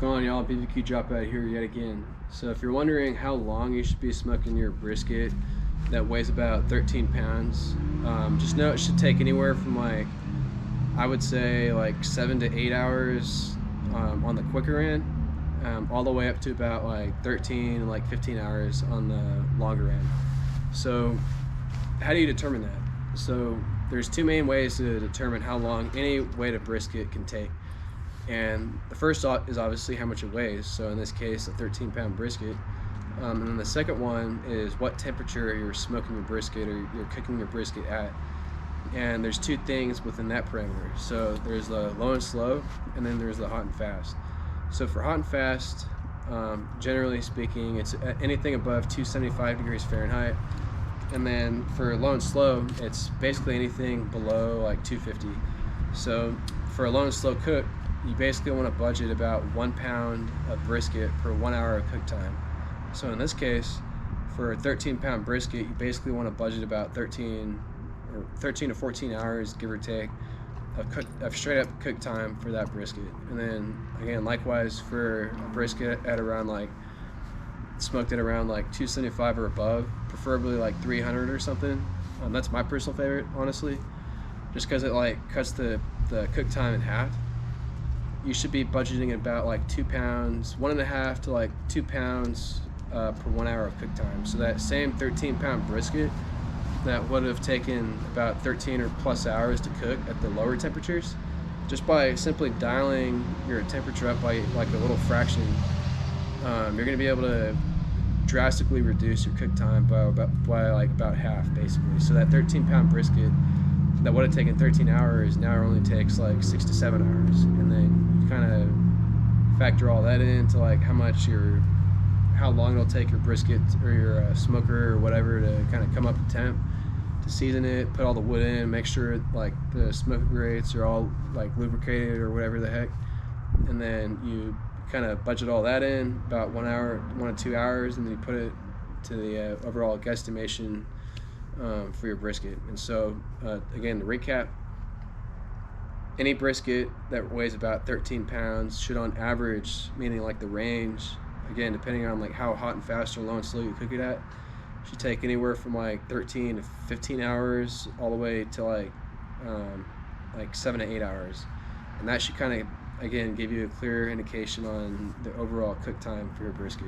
going on, y'all? BBQ Dropout here yet again. So if you're wondering how long you should be smoking your brisket that weighs about 13 pounds, just know it should take anywhere from I would say 7 to 8 hours on the quicker end, all the way up to about 13, 15 hours on the longer end. So how do you determine that? So there's two main ways to determine how long any weight of brisket can take. And the first is obviously how much it weighs. So in this case, a 13-pound brisket. And then the second one is what temperature you're smoking your brisket or you're cooking your brisket at. And there's two things within that parameter. So there's the low and slow, and then there's the hot and fast. So for hot and fast, generally speaking, it's anything above 275 degrees Fahrenheit. And then for low and slow, it's basically anything below 250. So for a low and slow cook, you basically want to budget about 1 pound of brisket per 1 hour of cook time. So in this case, for a 13-pound brisket, you basically want to budget about 13 to 14 hours, give or take, of straight up cook time for that brisket. And then again, likewise for a brisket at around smoked at around 275 or above, preferably 300 or something. That's my personal favorite, honestly, just because it cuts the cook time in half. You should be budgeting about 2 pounds, 1.5 to 2 pounds per 1 hour of cook time. So that same 13-pound brisket that would have taken about 13 or plus hours to cook at the lower temperatures, just by simply dialing your temperature up by a little fraction, you're going to be able to drastically reduce your cook time by about half, basically. So that 13-pound brisket that would have taken 13 hours now only takes 6 to 7 hours. And then you kind of factor all that into how long it'll take your brisket or your smoker or whatever to kind of come up to temp, to season it, put all the wood in, make sure the smoke grates are all lubricated or whatever the heck. And then you kind of budget all that in about 1 hour, 1 to 2 hours, and then you put it to the overall guesstimation for your brisket. And so again, to recap, any brisket that weighs about 13 pounds should, on average, meaning the range, again depending on how hot and fast or low and slow you cook it at, should take anywhere from 13 to 15 hours all the way to 7 to 8 hours. And that should kind of, again, give you a clear indication on the overall cook time for your brisket.